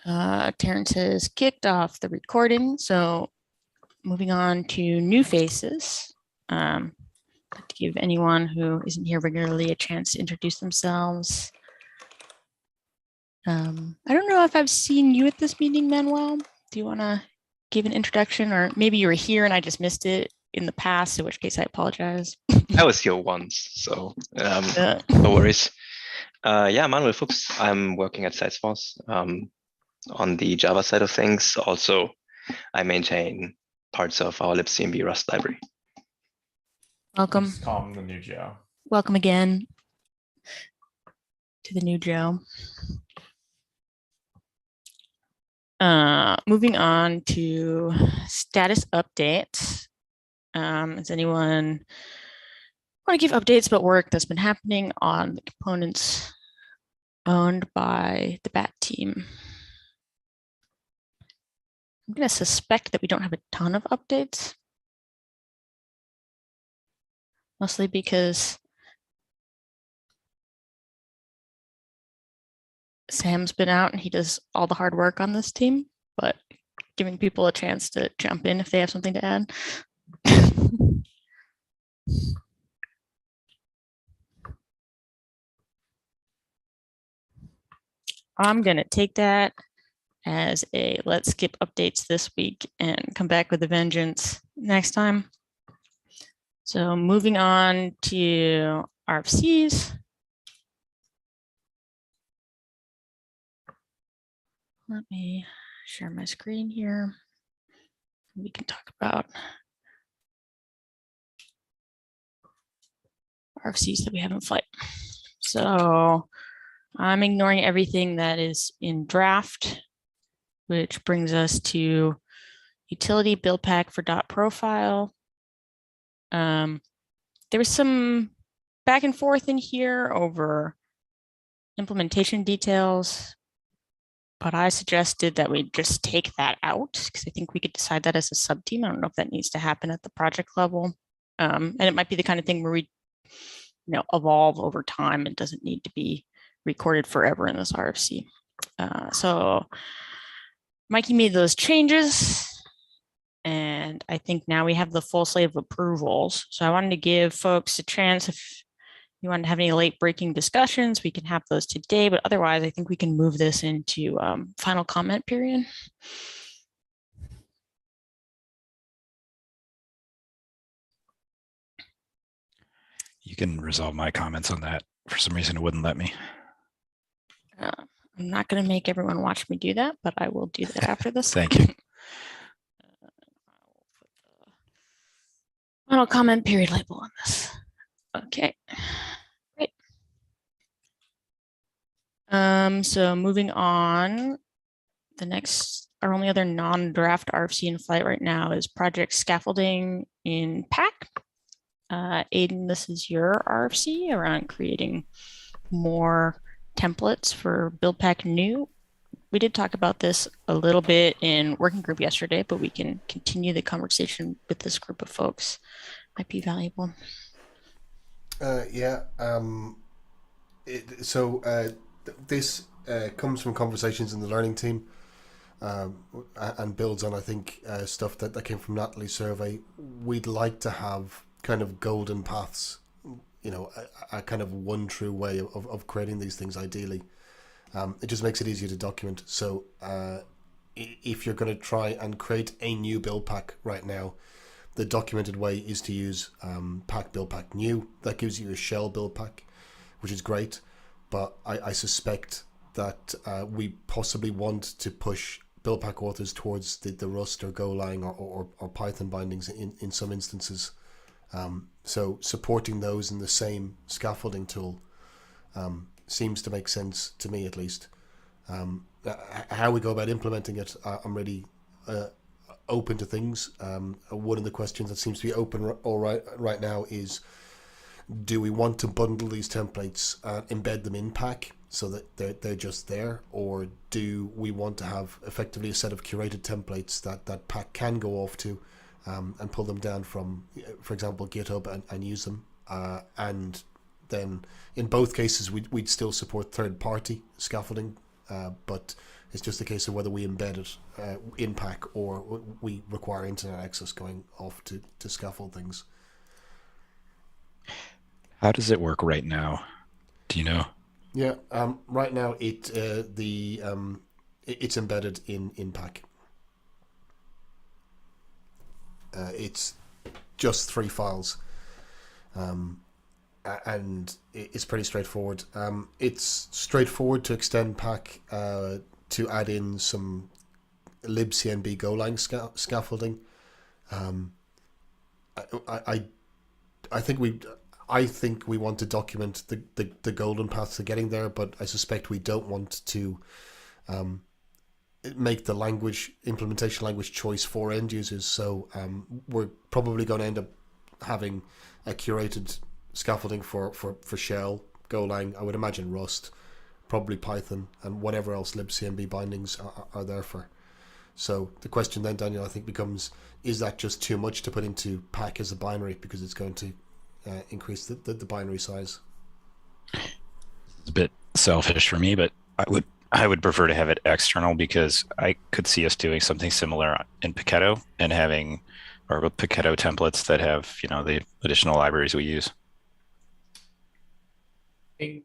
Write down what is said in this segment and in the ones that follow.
Terrence has kicked off the recording, so moving on to new faces. I'd like to give anyone who isn't here regularly a chance to introduce themselves. I don't know if I've seen you at this meeting, Manuel. Do you want to give an introduction, or maybe you were here and I just missed it in the past, in which case I apologize. I was here once, so no worries. Yeah, Manuel Fuchs. I'm working at Salesforce on the Java side of things. Also, I maintain parts of our libcmb Rust library. Welcome. Just call him the new Joe. Welcome again to the new Joe. Moving on to status updates. Does anyone want to give updates about work that's been happening on the components owned by the BAT team? I'm going to suspect that we don't have a ton of updates. Mostly because Sam's been out and he does all the hard work on this team, but giving people a chance to jump in if they have something to add. I'm going to take that as a let's skip updates this week and come back with a vengeance next time. So moving on to RFCs. Let me share my screen here. We can talk about RFCs that we have in flight. So I'm ignoring everything that is in draft, which brings us to utility build pack for dot profile. There was some back and forth in here over implementation details, but I suggested that we just take that out because I think we could decide that as a sub-team. I don't know if that needs to happen at the project level. And it might be the kind of thing where we evolve over time. It doesn't need to be recorded forever in this RFC. So Mikey made those changes. And I think now we have the full slate of approvals. So I wanted to give folks a chance. If you want to have any late breaking discussions, we can have those today. But otherwise, I think we can move this into final comment period. You can resolve my comments on that. For some reason, it wouldn't let me. I'm not going to make everyone watch me do that, but I will do that after this. Thank you. Final comment period label on this. Okay, great. So moving on, our only other non-draft RFC in flight right now is project scaffolding in PAC. Aiden, this is your RFC around creating more templates for build pack new. We did talk about this a little bit in working group yesterday, but we can continue the conversation with this group of folks. Might be valuable. This comes from conversations in the learning team and builds on, I think, stuff that came from Natalie's survey. We'd like to have kind of golden paths, a kind of one true way of creating these things ideally. It just makes it easier to document. So if you're going to try and create a new build pack right now, the documented way is to use pack build pack new. That gives you a shell build pack, which is great. But I suspect that we possibly want to push build pack authors towards the Rust or Golang or Python bindings in some instances. So supporting those in the same scaffolding tool seems to make sense to me, at least. How we go about implementing it, I'm really open to things. One of the questions that seems to be open right now is, do we want to bundle these templates, embed them in pack so that they're just there, or do we want to have effectively a set of curated templates that pack can go off to and pull them down from, for example, GitHub and use them, and then in both cases we'd still support third-party scaffolding but it's just a case of whether we embed it in pack or we require internet access going off to scaffold things. How does it work right now? Do you know? Yeah, right now it's embedded in pack. It's just 3 files, and it's pretty straightforward. It's straightforward to extend pack to add in some libcnb Golang scaffolding. I think we want to document the golden path to getting there, but I suspect we don't want to make the implementation language choice for end users. So we're probably going to end up having a curated scaffolding for Shell, Golang, I would imagine Rust, probably Python, and whatever else libcnb bindings are there for. So the question then, Daniel, I think becomes, is that just too much to put into pack as a binary because it's going to increase the binary size? It's a bit selfish for me, but I would prefer to have it external, because I could see us doing something similar in Paketo and having our Paketo templates that have, the additional libraries we use. I think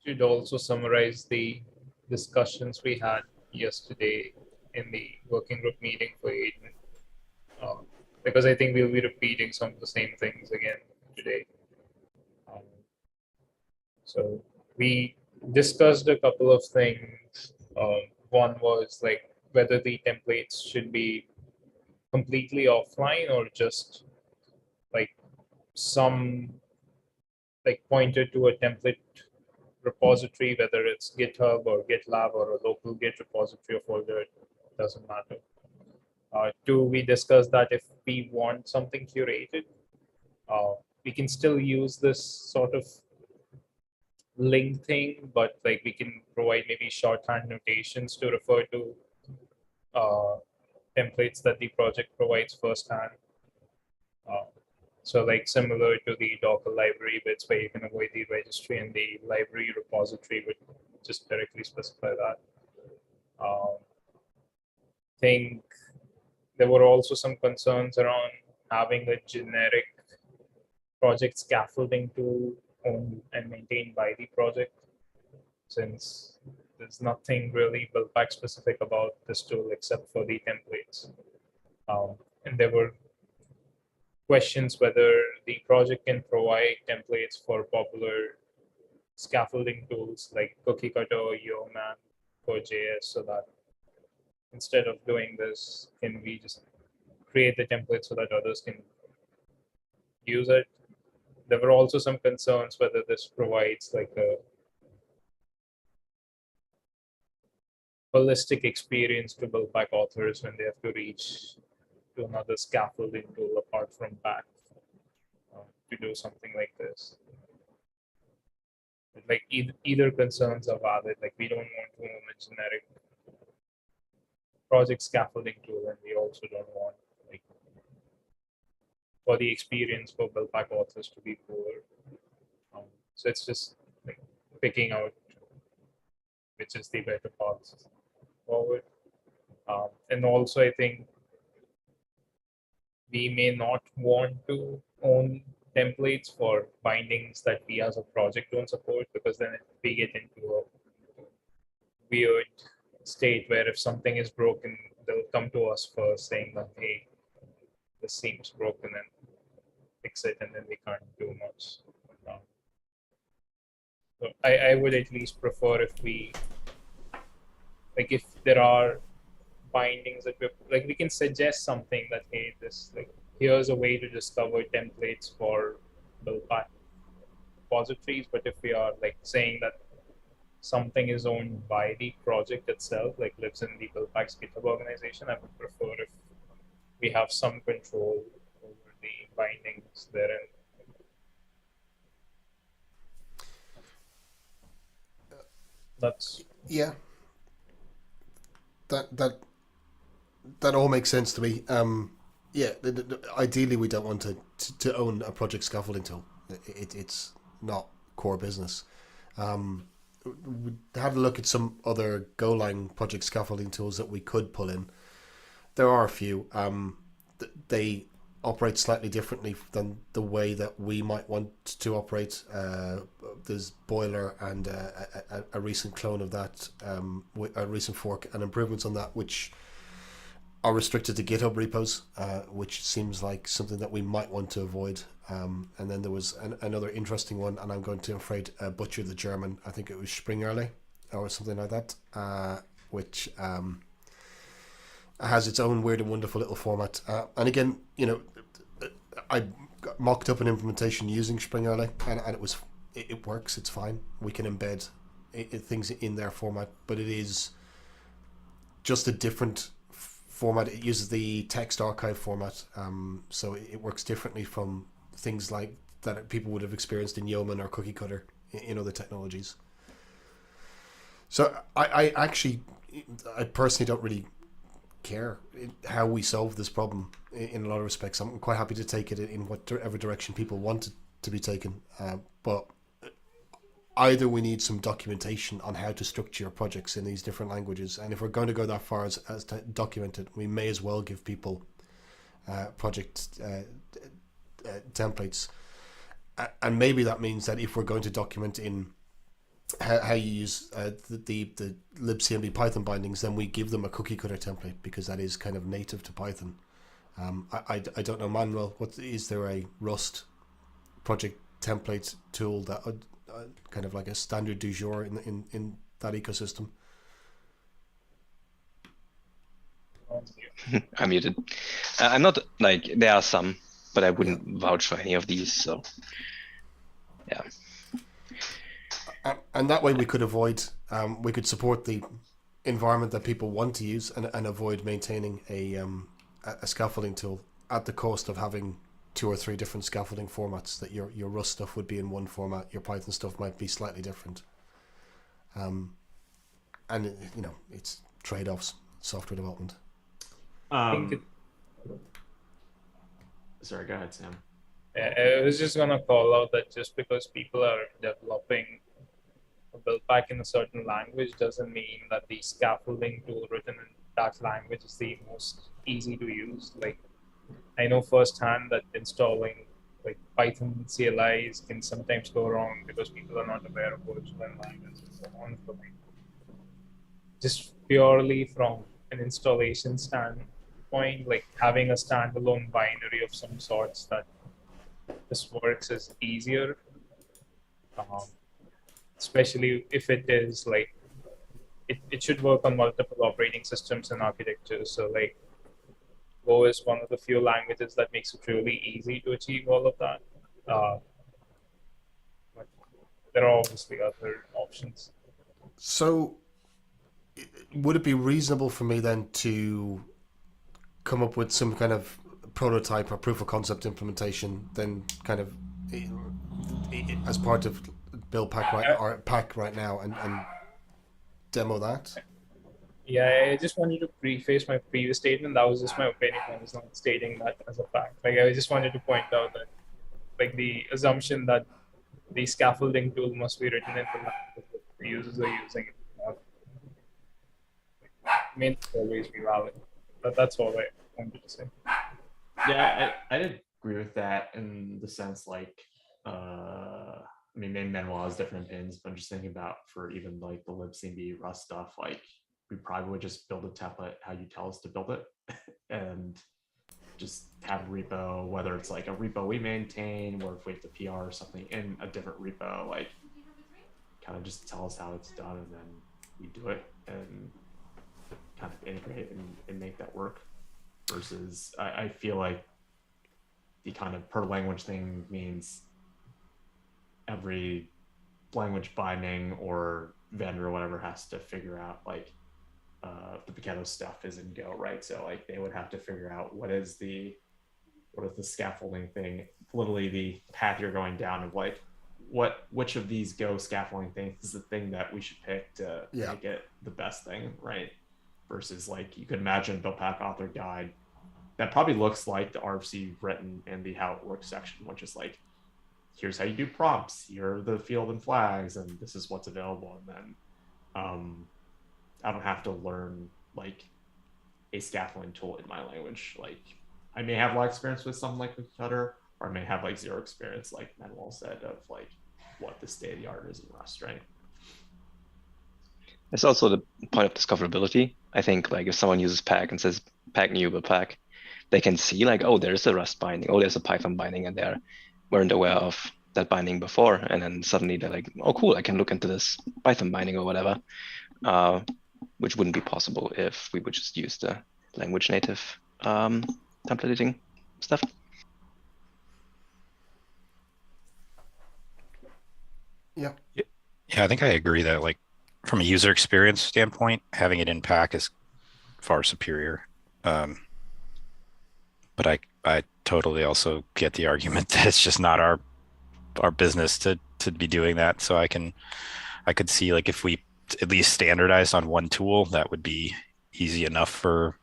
should also summarize the discussions we had yesterday in the working group meeting for Aiden, because I think we'll be repeating some of the same things again today. So we discussed a couple of things. One was like whether the templates should be completely offline or just like some pointed to a template repository, whether it's GitHub or GitLab or a local Git repository or folder, it doesn't matter. Two, we discussed that if we want something curated, we can still use this sort of link thing, but like we can provide maybe shorthand notations to refer to templates that the project provides firsthand. So like similar to the Docker library bits where you can avoid the registry and the library repository would just directly specify that. I think there were also some concerns around having a generic project scaffolding tool owned and maintained by the project, since there's nothing really build-back specific about this tool except for the templates. And there were questions whether the project can provide templates for popular scaffolding tools like Cookie Cutter or Yeoman for JS, so that instead of doing this, can we just create the template so that others can use it? There were also some concerns whether this provides like a holistic experience to build-back authors when they have to reach to another scaffolding tool apart from back to do something like this. Like either concerns are valid. Like we don't want to own a generic project scaffolding tool, and we also don't want like for the experience for build-back authors to be poor. So it's just like picking out which is the better path forward. And also I think we may not want to own templates for bindings that we as a project don't support, because then we get into a weird state where if something is broken, they'll come to us first saying that, hey, this seems broken, and fix it, and then we can't do much. So I would at least prefer if we, like if there are bindings that we can suggest something that, hey, this like here's a way to discover templates for build-back repositories. But if we are like saying that something is owned by the project itself, like lives in the build-back's GitHub organization, I would prefer if we have some control over the bindings therein. That's yeah. That all makes sense to me. Yeah, ideally we don't want to own a project scaffolding tool. It's not core business. we had a look at some other Golang project scaffolding tools that we could pull in. There are a few. They operate slightly differently than the way that we might want to operate. There's Boiler and a recent clone of that, a recent fork and improvements on that, which are restricted to GitHub repos, which seems like something that we might want to avoid. And then there was another interesting one, and I'm going to, afraid, butcher the German. I think it was Springerle or something like that, which has its own weird and wonderful little format. And again, I mocked up an implementation using Springerle, and it works. It's fine. We can embed things in their format, but it is just a different format. It uses the text archive format, so it works differently from things like that people would have experienced in Yeoman or Cookie Cutter in other technologies. So I personally don't really care how we solve this problem in a lot of respects. I'm quite happy to take it in whatever direction people want it to be taken, but either we need some documentation on how to structure your projects in these different languages, and if we're going to go that far as to document it, we may as well give people project templates, and maybe that means that if we're going to document in how you use the libcmd Python bindings, then we give them a cookie cutter template, because that is kind of native to Python. I don't know, Manuel, is there a Rust project template tool that kind of like a standard du jour in that ecosystem? I'm muted. I'm not like, there are some, but I wouldn't vouch for any of these. So yeah. And that way we could avoid, we could support the environment that people want to use, and avoid maintaining a scaffolding tool at the cost of having 2 or 3 different scaffolding formats. That your Rust stuff would be in one format, your Python stuff might be slightly different. And it's trade-offs, software development. Sorry, go ahead, Sam. I was just gonna call out that just because people are developing a build pack in a certain language doesn't mean that the scaffolding tool written in that language is the most easy to use. Like, I know firsthand that installing like Python CLIs can sometimes go wrong because people are not aware of original language and so on. So like, just purely from an installation standpoint, like having a standalone binary of some sorts that this works is easier, especially if it is like it should work on multiple operating systems and architectures. So like Go is one of the few languages that makes it really easy to achieve all of that. But there are obviously other options. So would it be reasonable for me then to come up with some kind of prototype or proof of concept implementation, then kind of as part of build pack right now, and demo that? Yeah, I just wanted to preface my previous statement. That was just my opinion. I was not stating that as a fact. Like, I just wanted to point out that, like, the assumption that the scaffolding tool must be written in the language that the users are using may not always be valid. But that's all I wanted to say. Yeah, I'd agree with that in the sense, like, I mean, maybe Manuel has different opinions, but I'm just thinking about for even like the libcmd Rust stuff, like, we probably would just build a template how you tell us to build it, and just have a repo, whether it's like a repo we maintain, or if we have to PR or something in a different repo, like, kind of just tell us how it's done, and then we do it and kind of integrate and make that work. Versus, I feel like the kind of per language thing means every language binding or vendor or whatever has to figure out, like, the Picato stuff is in Go, right? So like they would have to figure out what is the scaffolding thing, literally the path you're going down of like which of these Go scaffolding things is the thing that we should pick to make it the best thing, right? Versus, like, you could imagine build pack author guide that probably looks like the RFC you've written in the how it works section, which is like here's how you do prompts, here are the field and flags, and this is what's available. And then I don't have to learn like a scaffolding tool in my language. Like I may have a lot of experience with something like Cookie Cutter, or I may have like zero experience, like Manuel said, of like what the state of the art is in Rust, right? It's also the point of discoverability. I think like if someone uses pack and says pack new but pack, they can see like, oh, there's a Rust binding, oh, there's a Python binding, and they weren't aware of that binding before. And then suddenly they're like, oh, cool, I can look into this Python binding or whatever, which wouldn't be possible if we would just use the language native template editing stuff. Yeah. Yeah, I think I agree that like from a user experience standpoint, having it in pack is far superior. But I totally also get the argument that it's just not our business to be doing that. So I could see like if we at least standardized on one tool, that would be easy enough for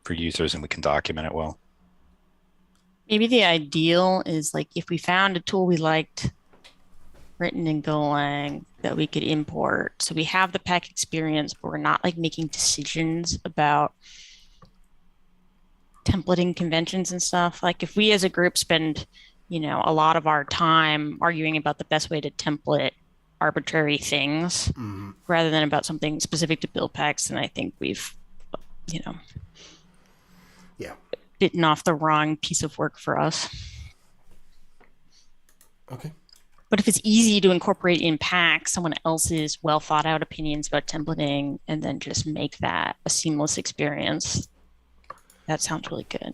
users, and we can document it well. Maybe the ideal is like if we found a tool we liked written in Golang that we could import. So we have the pack experience, but we're not like making decisions about templating conventions and stuff. Like if we as a group spend, a lot of our time arguing about the best way to template arbitrary things rather than about something specific to build packs, then I think we've, bitten off the wrong piece of work for us. Okay. But if it's easy to incorporate in pack someone else's well thought out opinions about templating and then just make that a seamless experience, that sounds really good.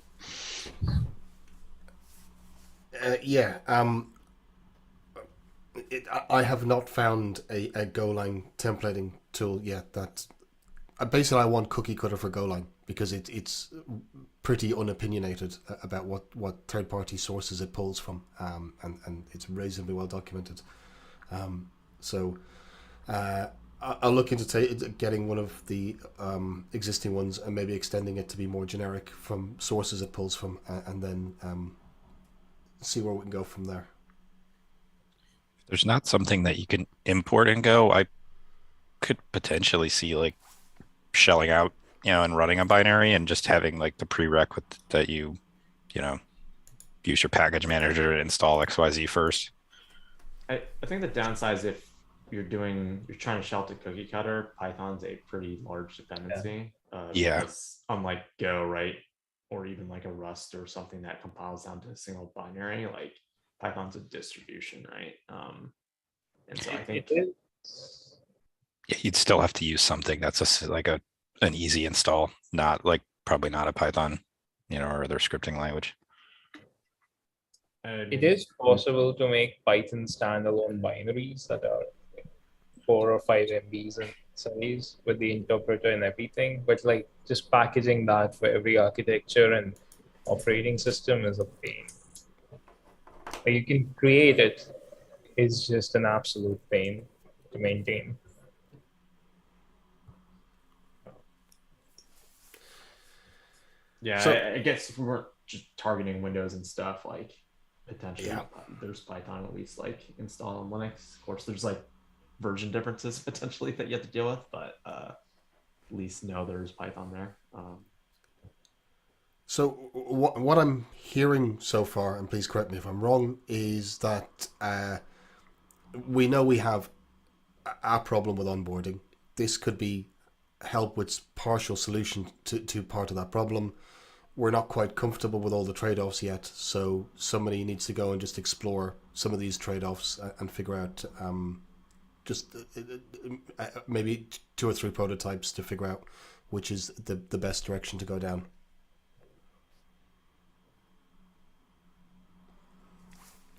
I have not found a Golang templating tool yet that basically I want Cookie Cutter for Golang because it's pretty unopinionated about what third-party sources it pulls from, and it's reasonably well documented. So I'll look into getting one of the existing ones and maybe extending it to be more generic from sources it pulls from, and then see where we can go from there. If there's not something that you can import and go, I could potentially see like shelling out, and running a binary and just having like the prerequisite that you use your package manager to install XYZ first. I think the downside is if you're trying to shell to Cookie Cutter, Python's a pretty large dependency. Because unlike Go, right, or even like a Rust or something that compiles down to a single binary, like Python's a distribution, right? And so I think you'd still have to use something that's an easy install, not like probably not a Python, or other scripting language. It is possible to make Python standalone binaries that are 4 or 5 MBs in size with the interpreter and everything, but like just packaging that for every architecture and operating system is a pain. You can create it, it's just an absolute pain to maintain. Yeah, so, I guess if we weren't just targeting Windows and stuff, like potentially there's Python at least like install on Linux. Of course, there's like version differences potentially that you have to deal with, but at least know there's Python there. So what I'm hearing so far, and please correct me if I'm wrong, is that we know we have a problem with onboarding. This could be help with partial solution to part of that problem. We're not quite comfortable with all the trade-offs yet, so somebody needs to go and just explore some of these trade-offs and figure out just maybe 2 or 3 prototypes to figure out which is the best direction to go down.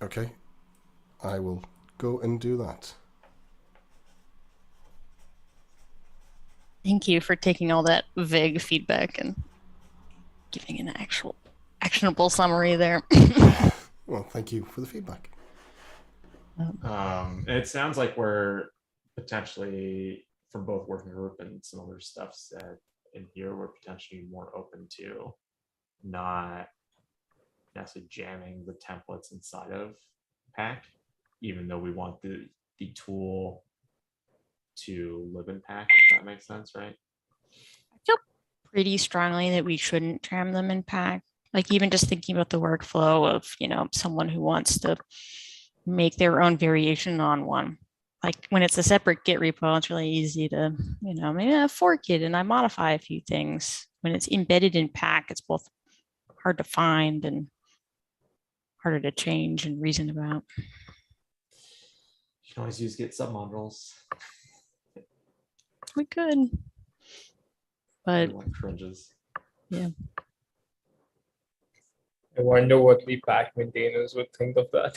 Okay, I will go and do that. Thank you for taking all that vague feedback and giving an actual actionable summary there. Well, thank you for the feedback. It sounds like we're potentially, from both working group and some other stuff said in here, we're potentially more open to not necessarily jamming the templates inside of pack, even though we want the tool to live in pack, if that makes sense, right? I feel pretty strongly that we shouldn't tram them in pack. Like even just thinking about the workflow of, you know, someone who wants to make their own variation on one. Like when it's a separate Git repo, it's really easy to, you know, maybe I fork it and I modify a few things. When it's embedded in pack, it's both hard to find and harder to change and reason about. You can always use Git submodules. We could, but Everyone cringes. yeah. I wonder what the pack maintainers would think of that.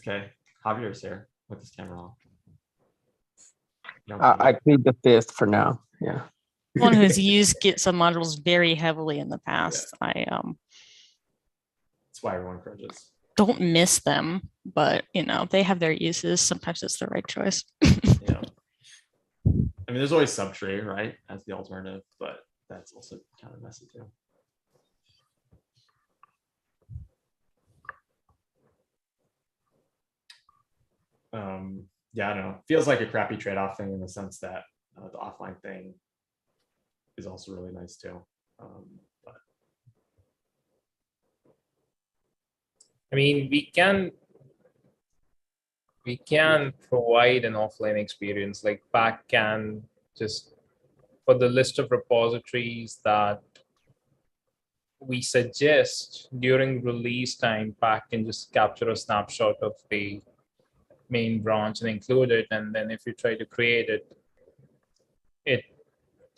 Okay, Javier's here with his camera on. No, I plead the fifth for now. Yeah. One who's used Git submodules very heavily in the past. I that's why everyone cringes. don't miss them, but you know, they have their uses. Sometimes it's the right choice. Yeah. I mean, there's always subtree, right, as the alternative, but that's also kind of messy too. Yeah, I don't know. Feels like a crappy trade-off thing in the sense that the offline thing is also really nice too. But I mean, we can provide an offline experience. Like pack can just, for the list of repositories that we suggest during release time, pack can just capture a snapshot of the main branch and include it. And then if you try to create it, it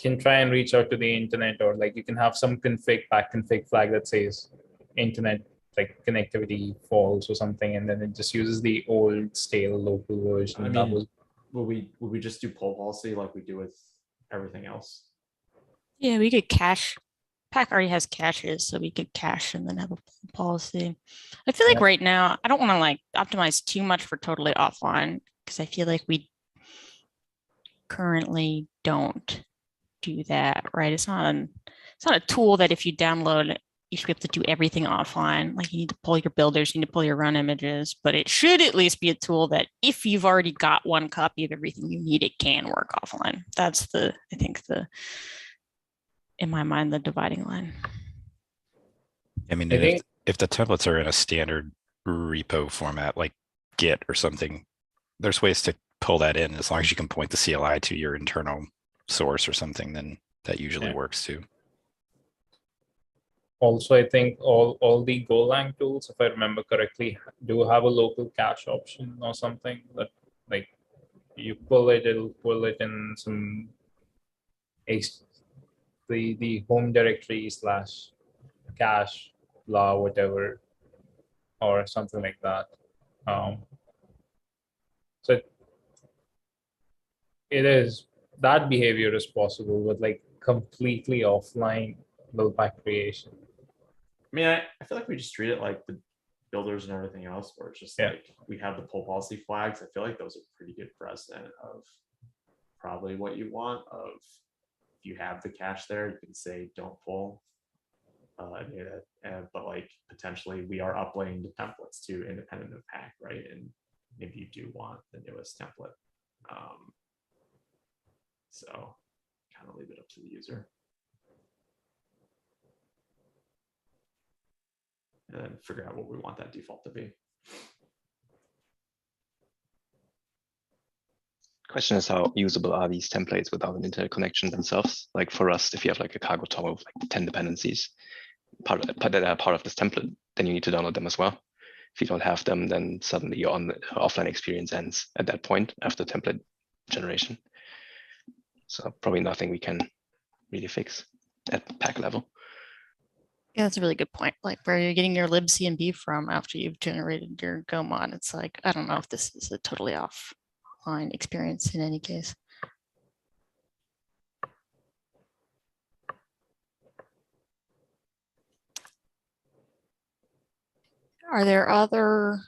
can try and reach out to the internet, or like you can have some pack config flag that says internet like connectivity false or something, and then it just uses the old stale local version. I That mean, was, will we just do poll policy like we do with everything else? Yeah, we could cache. Pack already has caches, so we could cache and then have a policy. I feel like Yeah. right now, I don't want to like optimize too much for totally offline because I feel like we currently don't do that, right? It's not a tool that if you download, you should be able to do everything offline. Like you need to pull your builders, you need to pull your run images, but it should at least be a tool that if you've already got one copy of everything you need, it can work offline. That's I think in my mind, the dividing line. I mean, I think- if the templates are in a standard repo format like Git or something, there's ways to pull that in. As long as you can point the CLI to your internal source or something, then that usually works too. also, I think all the Golang tools, if I remember correctly, do have a local cache option or something that like you pull it, it'll pull it in some the home directory / cache blah whatever or something like that. So it is, that behavior is possible with like completely offline build-pack creation. I mean, I feel like we just treat it like the builders and everything else, where it's just like we have the poll policy flags. I feel like those are pretty good precedent of probably what you want. Of if you have the cache there, you can say don't pull. But like potentially we are uploading the templates to independent of pack, right? And maybe you do want the newest template. So kind of leave it up to the user. And then figure out what we want that default to be. Question is, how usable are these templates without an internet connection themselves? Like for us, if you have like a cargo tower with like 10 dependencies, that are part of this template, then you need to download them as well. If you don't have them, then suddenly your offline experience ends at that point after template generation. So probably nothing we can really fix at pack level. Yeah, that's a really good point. Like where you're getting your lib CNB from after you've generated your Go mod. It's like, I don't know if this is a totally offline experience in any case. Are there other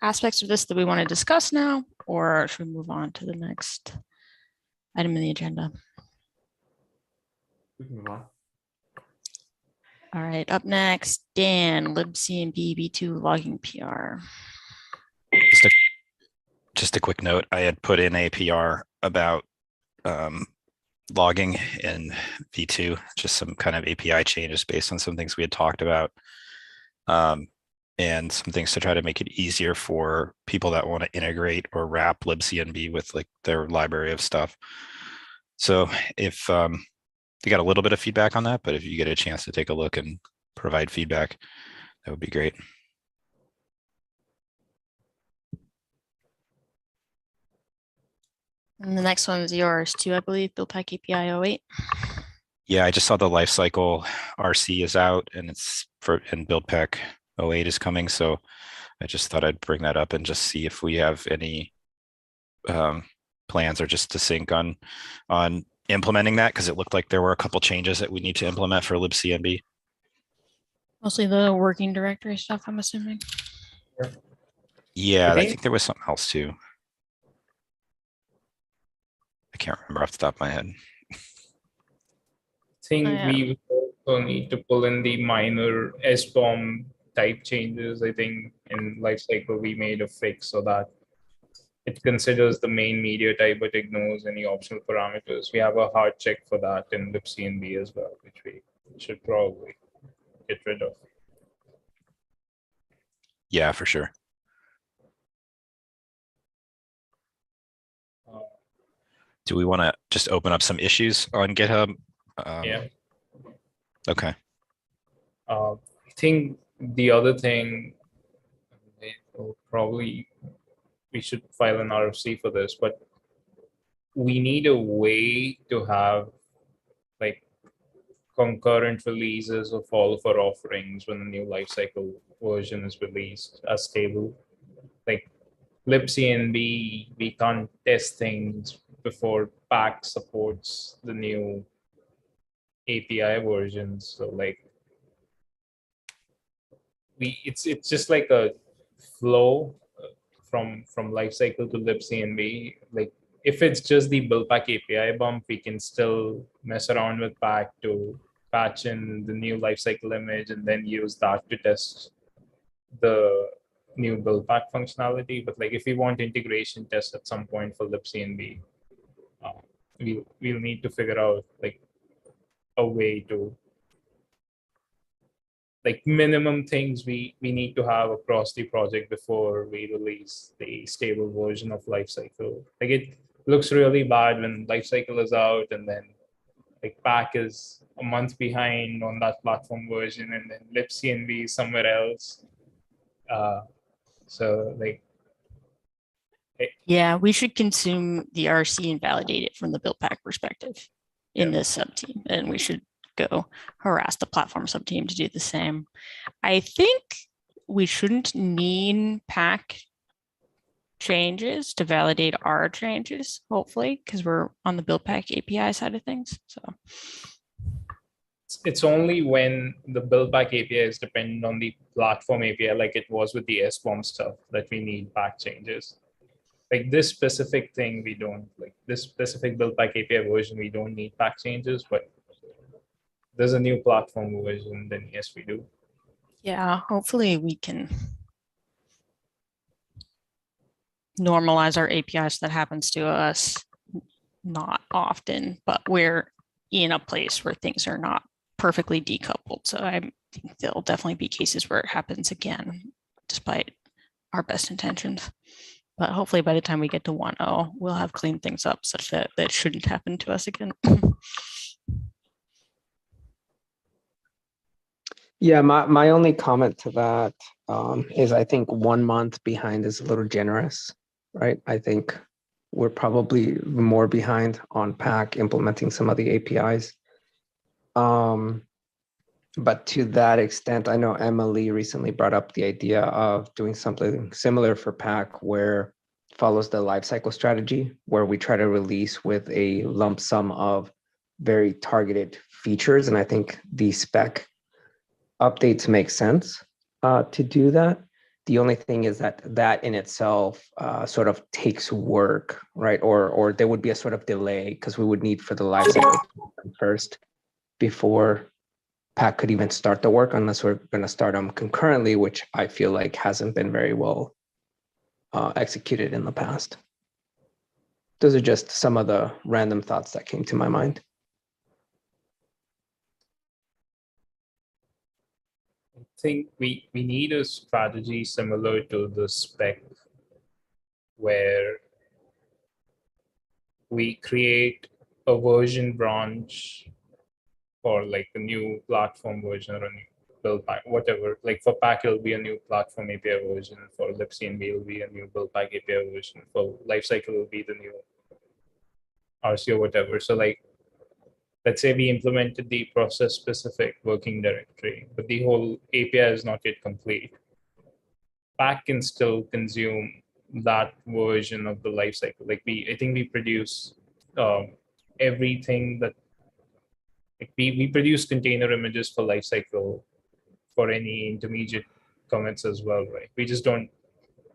aspects of this that we want to discuss now, or should we move on to the next item in the agenda? We can move on. All right, up next, Dan, libcnb v2 logging PR. Just a quick note, I had put in a PR about logging in V2, just some kind of API changes based on some things we had talked about. And some things to try to make it easier for people that want to integrate or wrap libcnb with like their library of stuff. So if you got a little bit of feedback on that, but if you get a chance to take a look and provide feedback, that would be great. And the next one is yours too, I believe, Buildpack API 08. Yeah, I just saw the lifecycle RC is out and Buildpack 08 is coming. So I just thought I'd bring that up and just see if we have any plans or just to sync on implementing that, because it looked like there were a couple changes that we need to implement for libcnb. Mostly the working directory stuff, I'm assuming. Yeah, I think there was something else too. I can't remember off the top of my head. I think we also need to pull in the minor SBOM type changes. I think in lifecycle we made a fix so that it considers the main media type but ignores any optional parameters. We have a hard check for that in libcnb as well, which we should probably get rid of. Yeah, for sure. Do we want to just open up some issues on GitHub? Yeah. Okay. I think the other thing, probably we should file an RFC for this, but we need a way to have like concurrent releases of all of our offerings when the new lifecycle version is released as stable. Like libcnb, we can't test things before Pack supports the new API versions. So like it's just like a flow from lifecycle to libcnb. Like if it's just the Buildpack API bump, we can still mess around with Pack to patch in the new lifecycle image and then use that to test the new Buildpack functionality. But like if we want integration tests at some point for libcnb, we'll need to figure out like a way to like minimum things we need to have across the project before we release the stable version of lifecycle. Like it looks really bad when lifecycle is out and then like Pack is a month behind on that platform version and then libcnb is somewhere else. So like yeah, we should consume the RC and validate it from the Buildpack perspective in this sub-team, and we should go harass the platform sub-team to do the same. I think we shouldn't need Pack changes to validate our changes, hopefully, because we're on the Buildpack API side of things. So it's only when the Buildpack API is dependent on the platform API, like it was with the SBOM stuff, that we need Pack changes. Like this specific thing, we don't. Like this specific Buildpack API version, we don't need Pack changes, but there's a new platform version, then yes, we do. yeah, hopefully we can normalize our APIs. That happens to us not often, but we're in a place where things are not perfectly decoupled. So I think there'll definitely be cases where it happens again, despite our best intentions. But hopefully by the time we get to 1.0, we'll have cleaned things up such that that shouldn't happen to us again. Yeah, my only comment to that is I think 1 month behind is a little generous, right? I think we're probably more behind on Pack implementing some of the APIs. But to that extent, I know Emily recently brought up the idea of doing something similar for Pack where it follows the lifecycle strategy, where we try to release with a lump sum of very targeted features. And I think the spec updates make sense to do that. The only thing is that in itself sort of takes work, right? Or there would be a sort of delay because we would need for the lifecycle first before Pack could even start the work unless we're going to start them concurrently, which I feel like hasn't been very well executed in the past. Those are just some of the random thoughts that came to my mind. I think we need a strategy similar to the spec where we create a version branch for like a new platform version or a new build pack, whatever. Like for Pack, it'll be a new platform API version. For libcnb, it'll be a new build pack API version. For lifecycle, it'll be the new RC or whatever. So like, let's say we implemented the process specific working directory, but the whole API is not yet complete. Pack can still consume that version of the lifecycle. Like I think we produce everything that like we produce container images for lifecycle for any intermediate commits as well, right? We just don't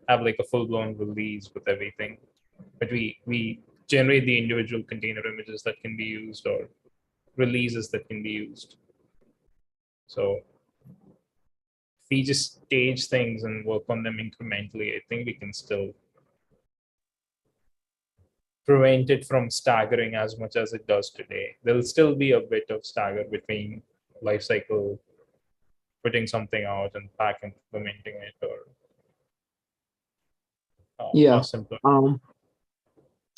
have like a full-blown release with everything, but we generate the individual container images that can be used or releases that can be used. So if we just stage things and work on them incrementally, I think we can still prevent it from staggering as much as it does today. There'll still be a bit of stagger between lifecycle putting something out and Pack implementing it, or us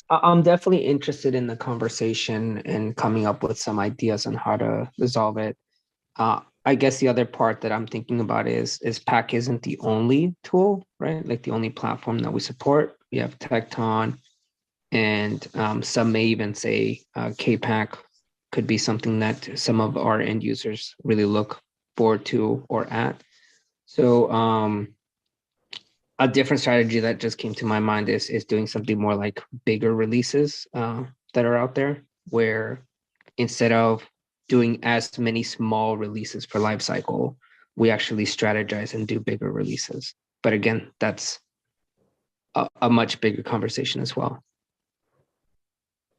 I'm definitely interested in the conversation and coming up with some ideas on how to resolve it. I guess the other part that I'm thinking about is Pack isn't the only tool, right? Like the only platform that we support. We have Tecton, and some may even say KPack could be something that some of our end users really look forward to or at. So a different strategy that just came to my mind is doing something more like bigger releases that are out there, where instead of doing as many small releases per life cycle, we actually strategize and do bigger releases. But again, that's a much bigger conversation as well.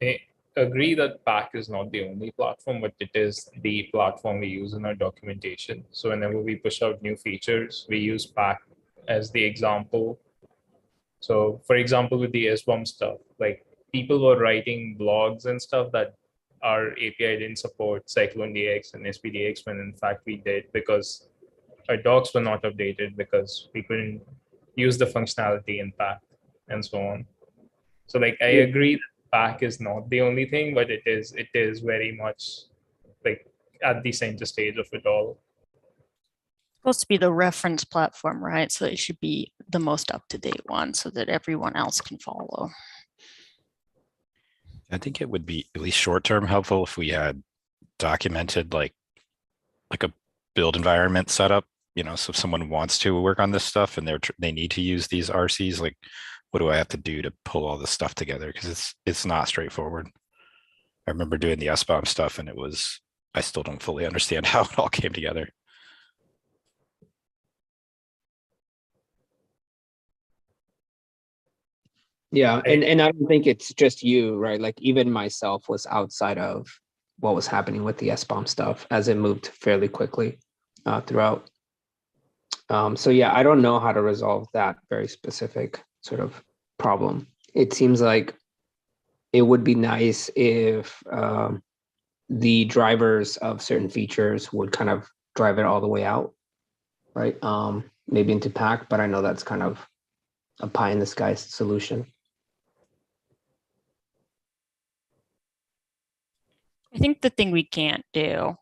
I agree that Pack is not the only platform, but it is the platform we use in our documentation. So whenever we push out new features, we use Pack as the example. So for example, with the SBOM stuff, like people were writing blogs and stuff that our API didn't support Cyclone DX and SPDX, when in fact we did, because our docs were not updated because we couldn't use the functionality in Pack and so on. So like I agree that Pack is not the only thing, but it is very much like at the center stage of it all. Supposed to be the reference platform, right? So it should be the most up-to-date one so that everyone else can follow. I think it would be at least short-term helpful if we had documented like a build environment setup, you know, so if someone wants to work on this stuff and they need to use these RCs, like what do I have to do to pull all this stuff together? Because it's not straightforward. I remember doing the SBOM stuff and I still don't fully understand how it all came together. Yeah, and I don't think it's just you, right? Like even myself was outside of what was happening with the SBOM stuff as it moved fairly quickly throughout. So yeah, I don't know how to resolve that very specific sort of problem. It seems like it would be nice if the drivers of certain features would kind of drive it all the way out, right? Maybe into Pack, but I know that's kind of a pie in the sky solution. I think the thing we can't do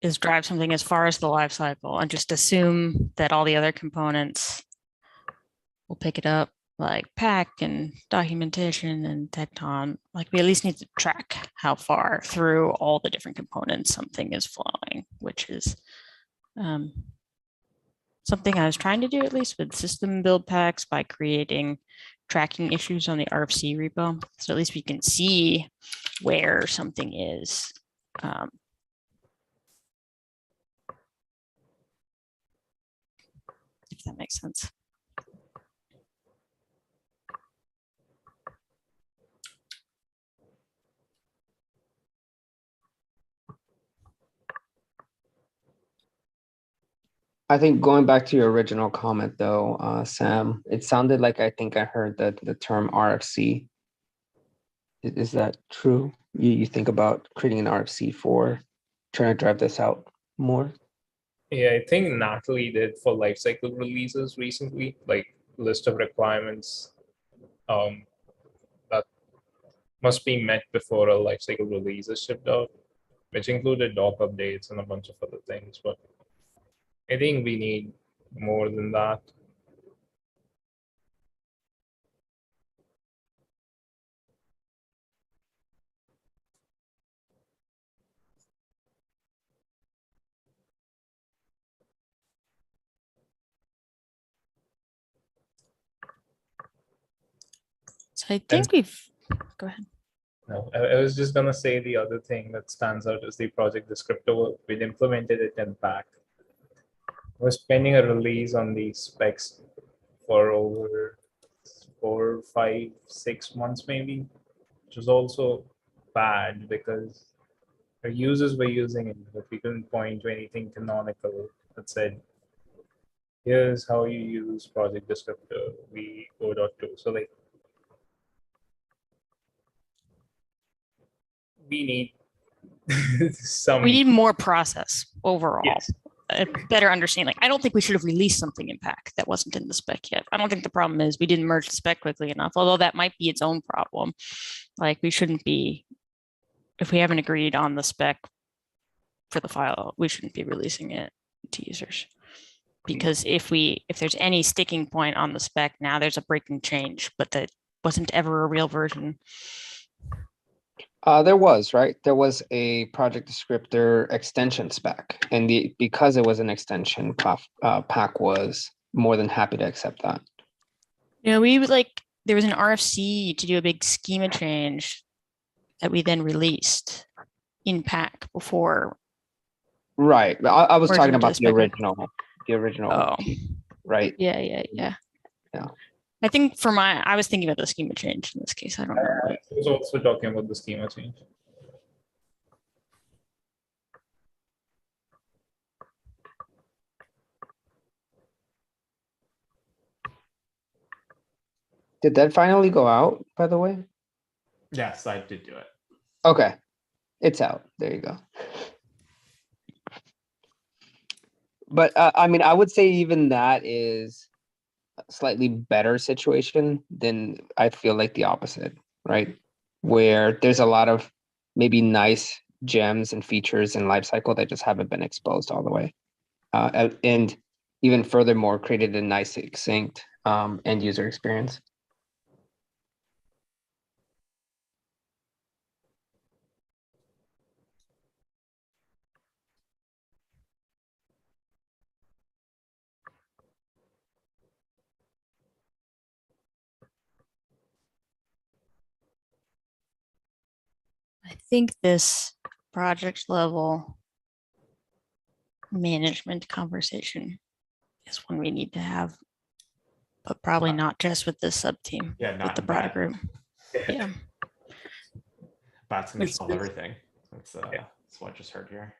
is drive something as far as the life cycle and just assume that all the other components will pick it up, like Pack and documentation and Tecton. Like we at least need to track how far through all the different components something is flowing, which is something I was trying to do at least with system build packs by creating tracking issues on the RFC repo. So at least we can see where something is. If that makes sense. I think going back to your original comment though, Sam, it sounded like I think I heard the term RFC. Is that true? You think about creating an RFC for trying to drive this out more? Yeah, I think Natalie did for lifecycle releases recently, like list of requirements that must be met before a lifecycle release is shipped out, which included doc updates and a bunch of other things. But I think we need more than that. So I think we've, go ahead. No, I was just gonna say the other thing that stands out is the project descriptor. We'd implemented it in Pack. We're spending a release on the specs for over 4, 5, 6 months maybe, which was also bad because our users were using it, but we couldn't point to anything canonical that said, here's how you use project descriptor v0.2. So like, we need some. We need more process overall. Yes. A better understanding. Like, I don't think we should have released something in Pack that wasn't in the spec yet. I don't think the problem is we didn't merge the spec quickly enough, although that might be its own problem. Like, we shouldn't be, if we haven't agreed on the spec for the file, we shouldn't be releasing it to users. Because if there's any sticking point on the spec, now there's a breaking change, but that wasn't ever a real version. There was, right? There was a project descriptor extension spec, and because it was an extension, Pack was more than happy to accept that. Yeah, we would like, there was an RFC to do a big schema change that we then released in Pack before. Right. I was talking Version about to the original, Oh, right? yeah. Yeah. I think I was thinking about the schema change in this case. I don't know. I was also talking about the schema change. Did that finally go out, by the way? Yes, I did do it. Okay. It's out. There you go. But I mean, I would say even that is a slightly better situation than I feel like the opposite, right? Where there's a lot of maybe nice gems and features in lifecycle that just haven't been exposed all the way. And even furthermore, created a nice succinct end user experience. I think this project level management conversation is one we need to have, but probably not just with this sub team. Yeah, with not the in broader that. group. Yeah. That's gonna solve everything. That's what I just heard here.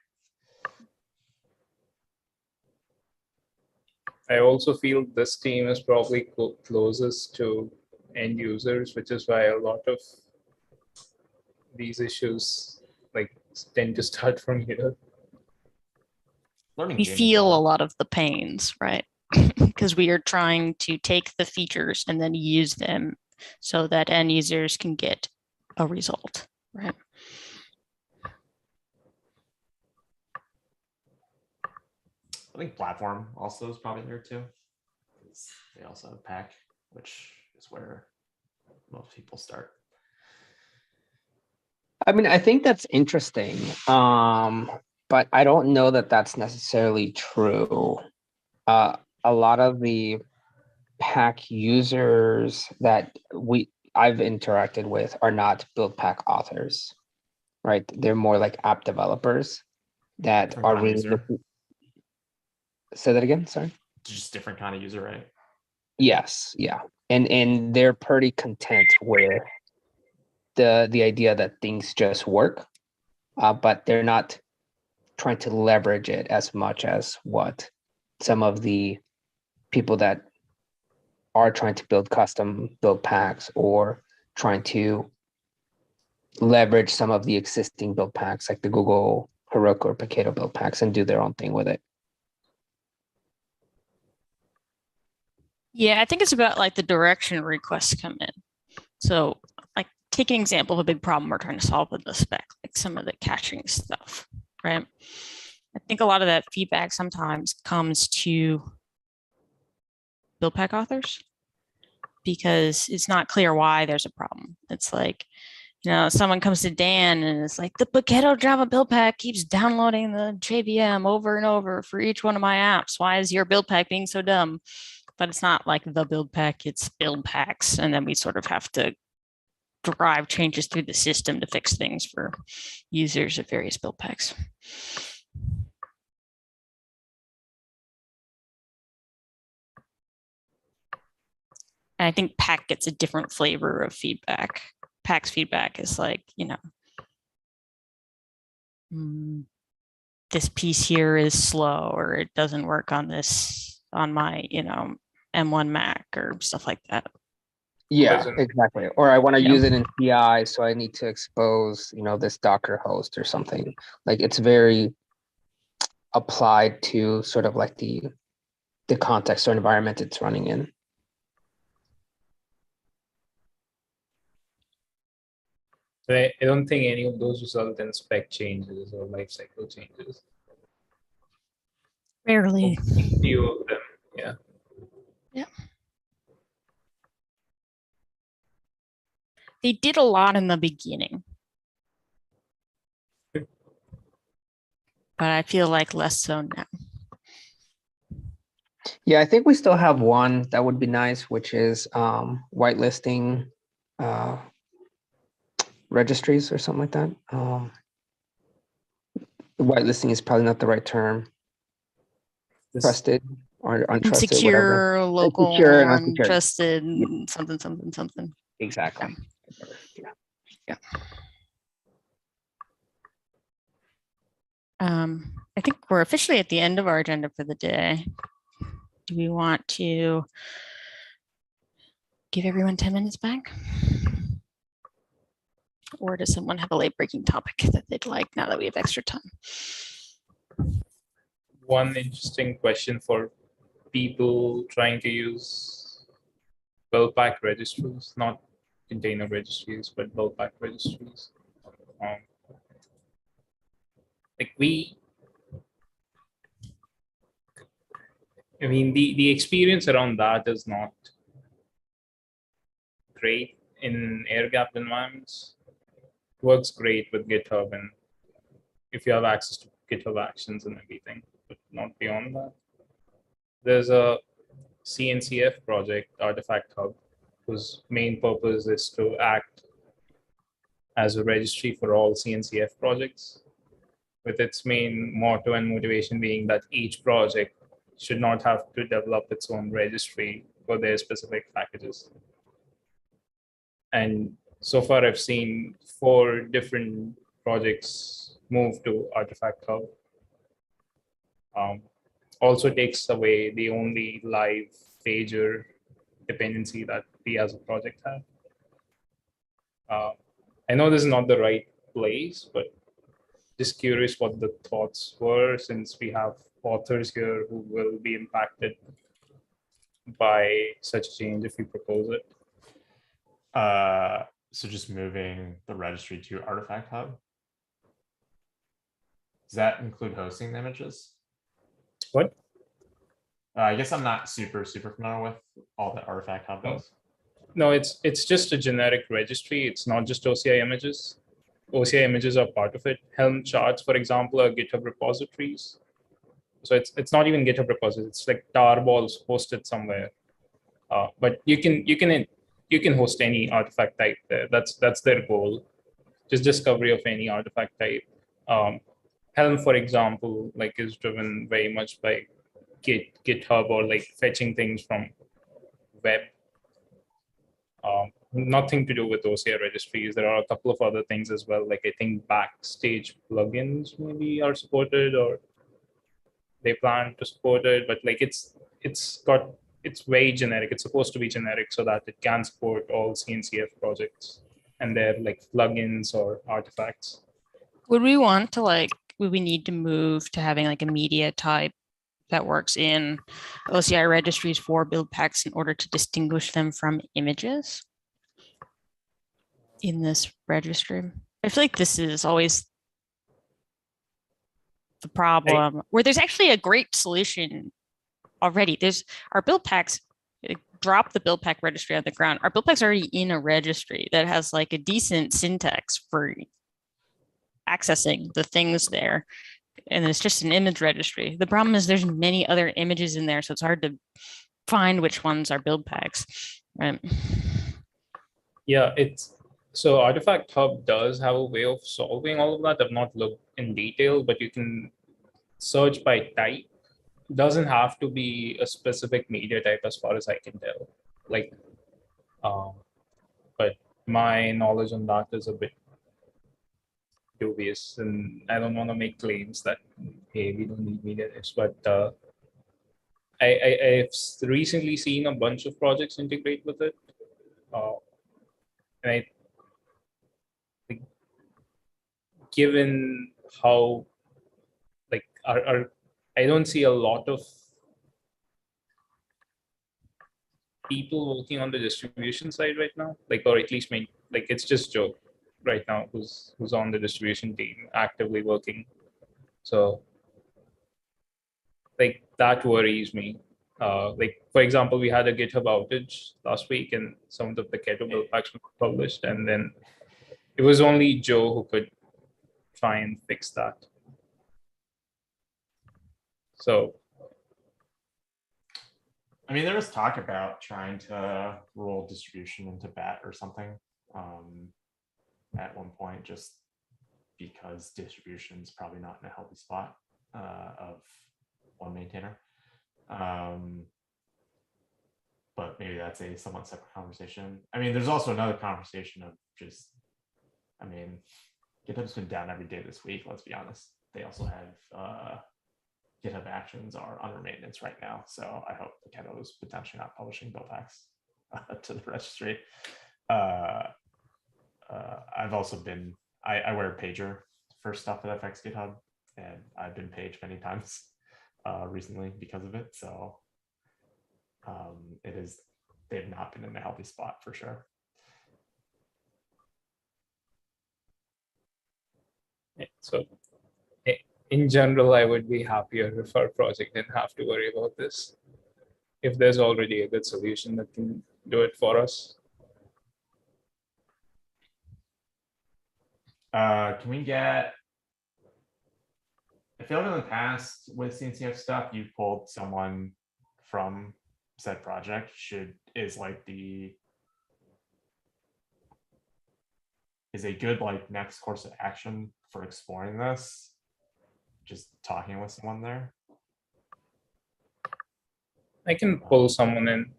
I also feel this team is probably closest to end users, which is why a lot of these issues like tend to start from here. Learning We game as feel a well. lot of the pains, right? Because we are trying to take the features and then use them so that end users can get a result, right? I think platform also is probably there too. They also have Pack, which is where most people start. I mean, I think that's interesting, but I don't know that that's necessarily true. A lot of the Pack users that I've interacted with are not build Pack authors, right? They're more like app developers that Different are kind of really user. Say that again, sorry. Just different kind of user, right? Yes, yeah. And they're pretty content with the idea that things just work, but they're not trying to leverage it as much as what some of the people that are trying to build custom build packs or trying to leverage some of the existing build packs like the Google Heroku or Paketo build packs and do their own thing with it. Yeah, I think it's about like the direction requests come in. So like take an example of a big problem we're trying to solve with the spec, like some of the caching stuff, right? I think a lot of that feedback sometimes comes to build pack authors because it's not clear why there's a problem. It's like, someone comes to Dan and it's like, the Paketo Java build pack keeps downloading the JVM over and over for each one of my apps. Why is your build pack being so dumb? But it's not like the build pack, it's build packs. And then we sort of have to drive changes through the system to fix things for users of various build packs. And I think pack gets a different flavor of feedback. Pack's feedback is like, this piece here is slow, or it doesn't work on this, on my, M1 Mac or stuff like that. Yeah, exactly. Or I want to use it in CI, so I need to expose, this Docker host or something. Like it's very applied to sort of like the context or environment it's running in. I don't think any of those result in spec changes or lifecycle changes. Rarely. Few of them, yeah. Yeah. They did a lot in the beginning. But I feel like less so now. Yeah, I think we still have one that would be nice, which is whitelisting registries or something like that. Whitelisting is probably not the right term. Trusted or untrusted, insecure, whatever. local, Insecure and untrusted, yeah. something. Exactly. Yeah. I think we're officially at the end of our agenda for the day. Do we want to give everyone 10 minutes back? Or does someone have a late breaking topic that they'd like now that we have extra time? One interesting question for people trying to use build pack registries, not container registries, but build pack registries. The experience around that is not great in air-gapped environments. It works great with GitHub and if you have access to GitHub Actions and everything, but not beyond that. There's a CNCF project, Artifact Hub, whose main purpose is to act as a registry for all CNCF projects, with its main motto and motivation being that each project should not have to develop its own registry for their specific packages. And so far, I've seen 4 different projects move to Artifact Hub. Also takes away the only live pager dependency that we as a project have. I know this is not the right place, but just curious what the thoughts were, since we have authors here who will be impacted by such a change if we propose it. So just moving the registry to Artifact Hub. Does that include hosting the images? What? I guess I'm not super familiar with all that Artifact Hub does. No, it's just a generic registry. It's not just OCI images. OCI images are part of it. Helm charts, for example, are GitHub repositories. So it's not even GitHub repositories. It's like tarballs hosted somewhere. But you can host any artifact type there. That's their goal. Just discovery of any artifact type. Helm, for example, is driven very much by GitHub or fetching things from web. Nothing to do with OCI registries. There are a couple of other things as well. I think backstage plugins maybe are supported, or they plan to support it, but like it's very generic. It's supposed to be generic so that it can support all CNCF projects and their like plugins or artifacts. Would we want to would we need to move to having like a media type that works in OCI registries for build packs in order to distinguish them from images in this registry? I feel like this is always the problem, where there's actually a great solution already. There's our build packs, drop the build pack registry on the ground. Our build pack's already in a registry that has like a decent syntax for accessing the things there. And it's just an image registry. The problem is there's many other images in there, so it's hard to find which ones are build packs. Right. Yeah, so Artifact Hub does have a way of solving all of that. I've not looked in detail, but you can search by type. It doesn't have to be a specific media type as far as I can tell. Like, but my knowledge on that is a bit dubious, and I don't want to make claims that, hey, we don't need media types, but I've recently seen a bunch of projects integrate with it. And I think, given how like I don't see a lot of people working on the distribution side right now, like, or at least like it's just Joe right now who's on the distribution team actively working. So like that worries me. Like, for example, we had a GitHub outage last week and some of the Paketo build packs were published, and then it was only Joe who could try and fix that. So, I mean, there was talk about trying to roll distribution into BAT or something at one point, just because distribution is probably not in a healthy spot of one maintainer. But maybe that's a somewhat separate conversation. I mean, there's also another conversation of just, I mean, GitHub's been down every day this week, let's be honest. They also have GitHub Actions are under maintenance right now. So I hope Paketo is potentially not publishing build packs to the registry. I've also been, I wear a pager for stuff that affects GitHub, and I've been paged many times recently because of it. So they've not been in a healthy spot for sure. so in general, I would be happier if our project didn't have to worry about this. If there's already a good solution that can do it for us. Can we get, I feel like in the past with CNCF stuff, you pulled someone from said project. Is a good like next course of action for exploring this, just talking with someone there? I can pull someone in.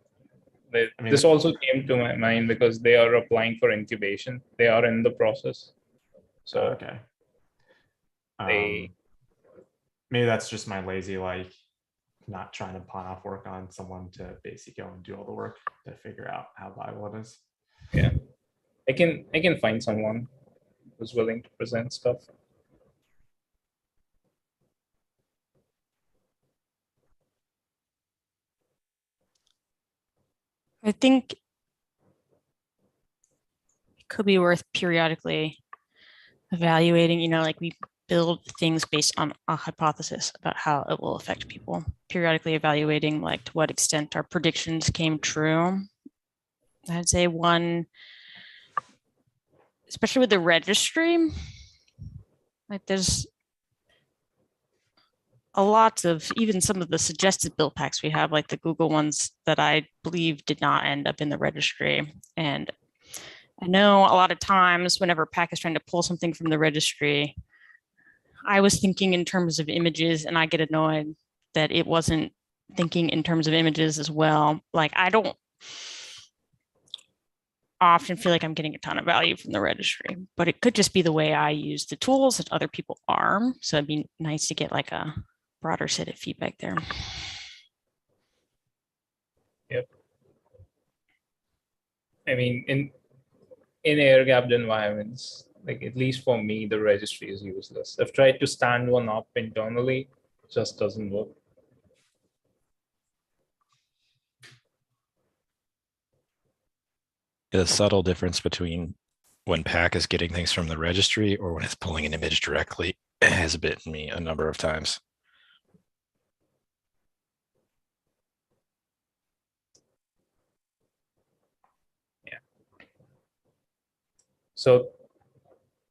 This also came to my mind because they are applying for incubation. They are in the process. So okay. Maybe that's just my lazy, like, not trying to pawn off work on someone to basically go and do all the work to figure out how viable it is. Yeah, I can find someone who's willing to present stuff. I think it could be worth periodically evaluating, like we build things based on a hypothesis about how it will affect people, periodically evaluating like to what extent our predictions came true. I'd say one, especially with the registry, like there's a lot of, even some of the suggested build packs we have, like the Google ones that I believe did not end up in the registry. And I know a lot of times whenever Pack is trying to pull something from the registry, I was thinking in terms of images, and I get annoyed that it wasn't thinking in terms of images as well. Like, I don't often feel like I'm getting a ton of value from the registry, but it could just be the way I use the tools that other people are. So it'd be nice to get like a broader set of feedback there. Yep. I mean, in air-gapped environments, like at least for me, the registry is useless. I've tried to stand one up internally, just doesn't work. The subtle difference between when Pack is getting things from the registry or when it's pulling an image directly has bitten me a number of times. Yeah. So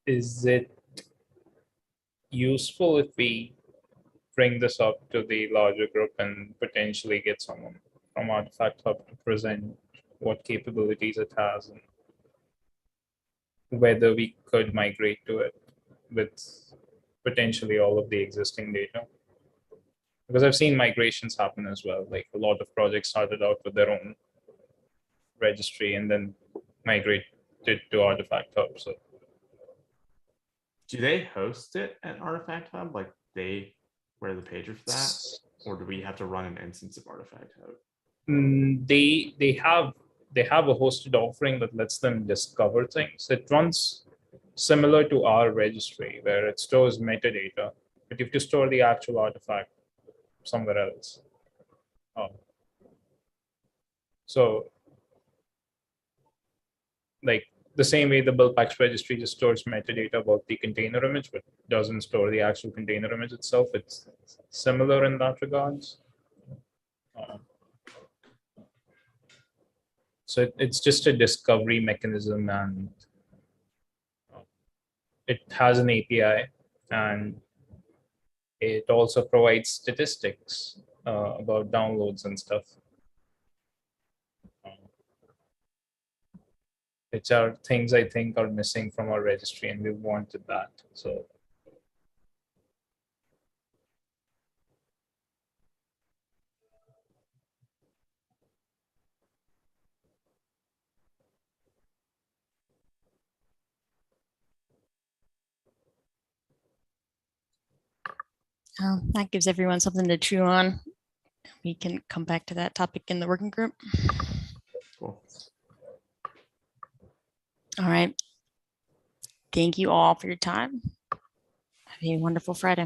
is it useful if we bring this up to the larger group and potentially get someone from Artifact Hub to present what capabilities it has and whether we could migrate to it with potentially all of the existing data? Because I've seen migrations happen as well. Like a lot of projects started out with their own registry and then migrated to Artifact Hub. So Do they host it at Artifact Hub? Like they wear the pager for that? Or do we have to run an instance of Artifact Hub? they have a hosted offering that lets them discover things. It runs similar to our registry where it stores metadata, but you have to store the actual artifact somewhere else. So like the same way the buildpacks registry just stores metadata about the container image, but doesn't store the actual container image itself. It's similar in that regards. So it's just a discovery mechanism, and it has an API, and it also provides statistics about downloads and stuff, which are things I think are missing from our registry, and we wanted that. So That gives everyone something to chew on. We can come back to that topic in the working group. Cool. All right. Thank you all for your time. Have a wonderful Friday.